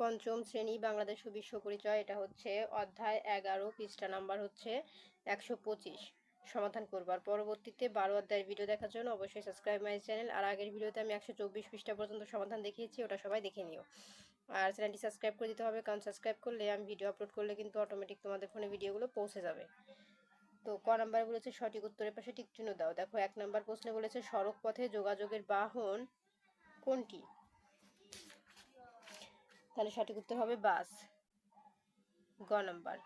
পঞ্চম শ্রেণী বাংলাদেশ ও বিশ্ব পরিচয়, এটা হচ্ছে অধ্যায় 11, পৃষ্ঠা নাম্বার হচ্ছে 125। সমাধান করবার পরবর্তীতে 12 অধ্যায়ের ভিডিও দেখার জন্য অবশ্যই সাবস্ক্রাইব মাই চ্যানেল। আর আগের ভিডিওতে আমি 124 পৃষ্ঠা পর্যন্ত সমাধান দেখিয়েছি, ওটা সবাই দেখে নিও। আর চ্যানেলটি সাবস্ক্রাইব করে দিতে হবে, কারণ সাবস্ক্রাইব করলে আমি ভিডিও আপলোড করলে কিন্তু অটোমেটিক তোমাদের ফোনে ভিডিওগুলো পৌঁছে যাবে। তো ক নাম্বার বলেছে সঠিক উত্তরের পাশে টিক চিহ্ন দাও। দেখো 1 নাম্বার প্রশ্নে বলেছে সড়ক পথে যোগাযোগের বাহন কোনটি? তাহলে সঠিক উত্তর হবে বাস, গ নাম্বার।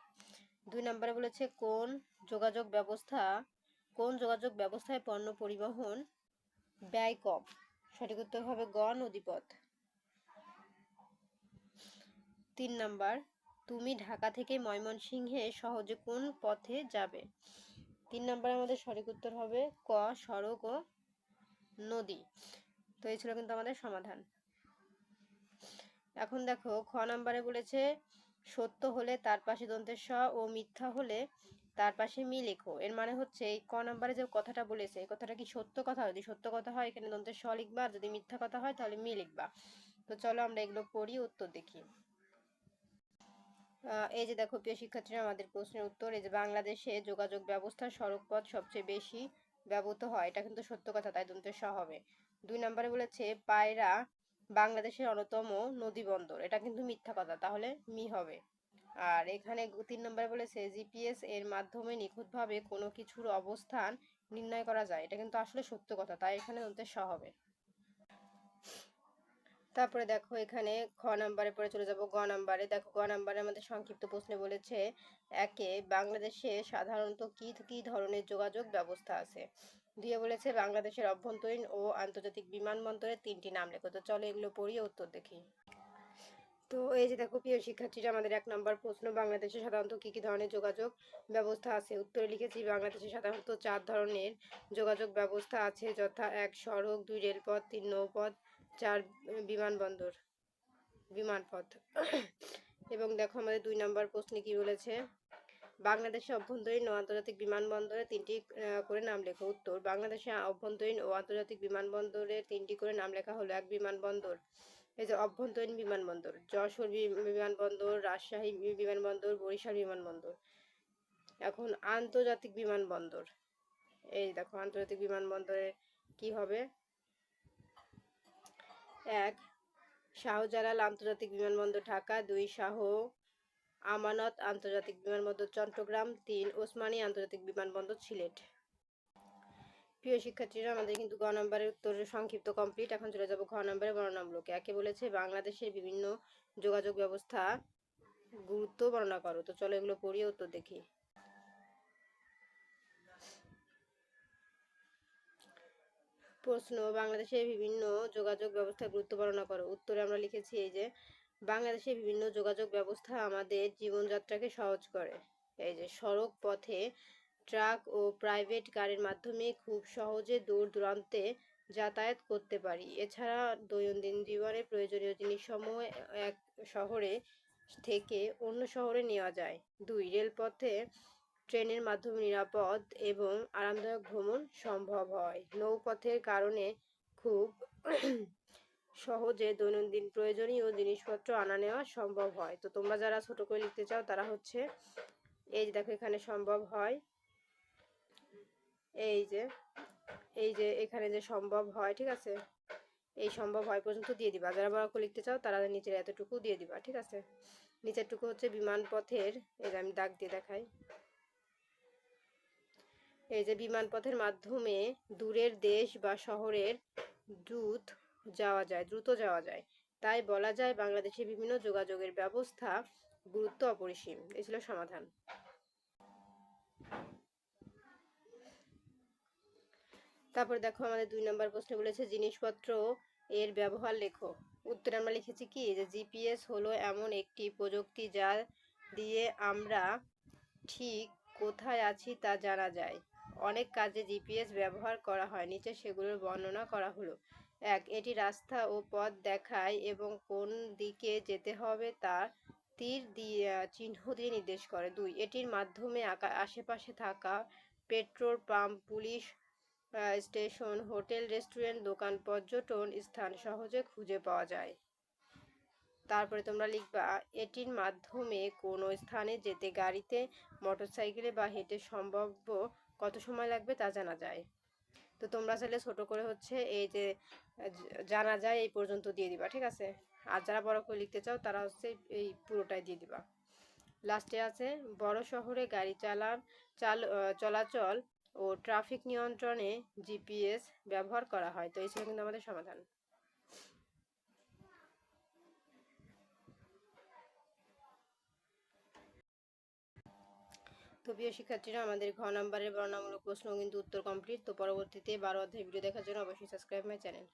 2 নাম্বারে বলেছে কোন যোগাযোগ ব্যবস্থায় পণ্য পরিবহন ব্যয় কম? সঠিক উত্তর হবে গ, নদীপথ। 3 নাম্বার, তুমি ঢাকা থেকে ময়মনসিংহে সহজে কোন পথে যাবে? 3 নাম্বারে আমাদের সঠিক উত্তর হবে ক, সড়ক ও নদী। তো এই ছিল কিন্তু আমাদের সমাধান। এখন দেখো খ নাম্বারে বলেছে সত্য হলে তার পাশে দন্তের স ও মিথ্যা হলে তার পাশে মি লেখো। এর মানে হচ্ছে এই ক নাম্বারে যে কথাটা বলেছে এই কথাটা কি সত্য কথা? যদি সত্য কথা হয় এখানে দন্তের স লিখবা, আর যদি মিথ্যা কথা হয় তাহলে মি লিখবা। তো চলো আমরা এগুলো পড়ি, উত্তর দেখি। এই যে দেখো প্রিয় শিক্ষার্থীরা, আমাদের প্রশ্নের উত্তর এই যে বাংলাদেশে যোগাযোগ ব্যবস্থা সড়কপথ সবচেয়ে বেশি ব্যবহৃত হয়, এটা কিন্তু সত্য কথা, তাই দন্তের স হবে। 2 নম্বরে বলেছে পায়রা বাংলাদেশের অন্যতম নদী বন্দর, এটা কিন্তু মিথ্যা কথা, তাহলে মি হবে। আর এখানে 3 নম্বরে বলেছে জিপিএস এর মাধ্যমে নিখুঁতভাবে কোনো কিছুর অবস্থান নির্ণয় করা যায়, এটা কিন্তু আসলে সত্য কথা, তাই এখানে দন্তের স হবে। তারপরে দেখো এখানে খ নাম্বারে পরে চলে যাব গ নাম্বারে। দেখো গ নাম্বারে আমাদের সংক্ষিপ্ত প্রশ্নে বলেছে একে বাংলাদেশে সাধারণত কি কি ধরনের যোগাযোগ ব্যবস্থা আছে? দিয়ে বলেছে বাংলাদেশের অভ্যন্তরীণ ও আন্তর্জাতিক বিমানবন্দরের 3টি নাম লেখো। তো চলো এগুলো পড়িয়ে উত্তর দেখি। তো এই যে দেখো প্রিয় শিক্ষার্থীরা, আমাদের 1 নম্বর প্রশ্ন বাংলাদেশে সাধারণত কি কি ধরনের যোগাযোগ ব্যবস্থা আছে? উত্তরে লিখেছি বাংলাদেশে সাধারণত 4 ধরনের যোগাযোগ ব্যবস্থা আছে, যথা 1 সড়ক, 2 রেলপথ, 3 নৌপথ, 4 বিমানপথ। এবং দেখো আমাদের 2 নম্বর প্রশ্নে কি বলেছে বাংলাদেশে অভ্যন্তরীণ ও আন্তর্জাতিক বিমানবন্দরে 3টি করে নাম লেখো। উত্তর বাংলাদেশে অভ্যন্তরীণ ও আন্তর্জাতিক বিমানবন্দরের 3টি করে নাম লেখা হলো। 1 বিমানবন্দর, এই যে অভ্যন্তরীণ বিমানবন্দর, যশোর বিমানবন্দর, রাজশাহী বিমানবন্দর, বরিশাল বিমানবন্দর। এখন আন্তর্জাতিক বিমানবন্দর, এই দেখো আন্তর্জাতিক বিমানবন্দরে কি হবে? 1 শাহজালাল আন্তর্জাতিক বিমানবন্দর ঢাকা, 2 শাহ আমানত আন্তর্জাতিক বিমানবন্দর চট্টগ্রাম, 3 ওসমানী আন্তর্জাতিক বিমানবন্দর সিলেট। প্রিয় শিক্ষার্থীরা, আমাদের কিন্তু গ নম্বরের উত্তরের সংক্ষিপ্ত কমপ্লিট। এখন চলে যাব ঘ নম্বরের বর্ণনামূলকে। একে বলেছে বাংলাদেশের বিভিন্ন যোগাযোগ ব্যবস্থা গুরুত্ব বর্ণনা করো। তো চলো এগুলো পড়িয়ে উত্তর দেখি। প্রশ্ন বাংলাদেশের বিভিন্ন যোগাযোগ ব্যবস্থা গুরুত্ব বর্ণনা করো। উত্তরে আমরা লিখেছি এই যে বাংলাদেশের বিভিন্ন যোগাযোগ ব্যবস্থা আমাদের জীবনযাত্রাকে সহজ করে। এই যে সড়ক পথে ট্রাক ও প্রাইভেট গাড়ির মাধ্যমে খুব সহজে দূর দূরান্তে যাতায়াত করতে পারি। এছাড়া দৈনন্দিন জীবনে প্রয়োজনীয় জিনিসসমূহ এক শহরে থেকে অন্য শহরে নেওয়া যায়। 2 রেলপথে ট্রেনের মাধ্যমে নিরাপদ এবং আরামদায়ক ভ্রমণ সম্ভব হয়। নৌপথের কারণে খুব সহজে দৈনন্দিন প্রয়োজনীয় জিনিসপত্র আনা নেওয়া সম্ভব হয়। তো তোমরা যারা ছোট করে লিখতে চাও তারা হচ্ছে এই যে দেখো এখানে সম্ভব হয়, এই যে এখানে যে সম্ভব হয়, ঠিক আছে, এই সম্ভব হয় পর্যন্ত দিয়ে দিবা। যারা বড় করে লিখতে চাও তারা নিচের এতটুকু দিয়ে দিবা, ঠিক আছে। নিচেরটুকু হচ্ছে বিমানপথের, এই যে আমি দাগ দিয়ে দেখাই, এই যে বিমানপথের মাধ্যমে দূরের দেশ বা শহরের দ্রুত যাওয়া যায়। তাই বলা যায় বাংলাদেশের বিভিন্ন যোগাযোগের ব্যবস্থা গুরুত্ব অপরিসীম। এই ছিল সমাধান। তারপর দেখো আমাদের 2 নম্বর প্রশ্নে বলেছে জিনিসপত্র এর ব্যবহার লেখো। উত্তরে আমরা লিখেছি কি যে জিপিএস হলো এমন একটি প্রযুক্তি যা দিয়ে আমরা ঠিক কোথায় আছি তা জানা যায়। অনেক কাজে জিপিএস ব্যবহার করা হয়, নিচে সেগুলোর বর্ণনা করা হলো। 1 এটি রাস্তা ও পথ দেখায় এবং কোন দিকে যেতে হবে তা তীর দিয়ে চিহ্ন দিয়ে নির্দেশ করে। 2 এটির মাধ্যমে আশেপাশে থাকা petrol pump, police station, hotel, restaurant, দোকান, পর্যটন স্থান সহজে খুঁজে পাওয়া যায়। তারপরে তোমরা লিখবা এটির মাধ্যমে কোনো স্থানে যেতে গাড়িতে, মোটরসাইকেলে বা হেঁটে সম্ভাব্য কত সময় লাগবে তা জানা যায়। তো তোমরা চাইলে ছোট করে হচ্ছে এই যে জানা যায় এই পর্যন্ত দিয়ে দিবা, ঠিক আছে। আর যারা বড় করে লিখতে চাও তারা হচ্ছে এই পুরোটাই দিয়ে দিবা। লাস্টে আছে বড় শহরে গাড়ি চলাচল ও ট্রাফিক নিয়ন্ত্রণে জিপিএস ব্যবহার করা হয়। তো এই ছিল কিন্তু আমাদের সমাধান। তো প্রিয় শিক্ষার্থীরা, আমাদের ঘ নাম্বারের বর্ণনামূলক প্রশ্ন কিন্তু উত্তর কমপ্লিট। তো পরবর্তীতে 12 অধ্যায় ভিডিও দেখার জন্য অবশ্যই সাবস্ক্রাইব মাই চ্যানেল।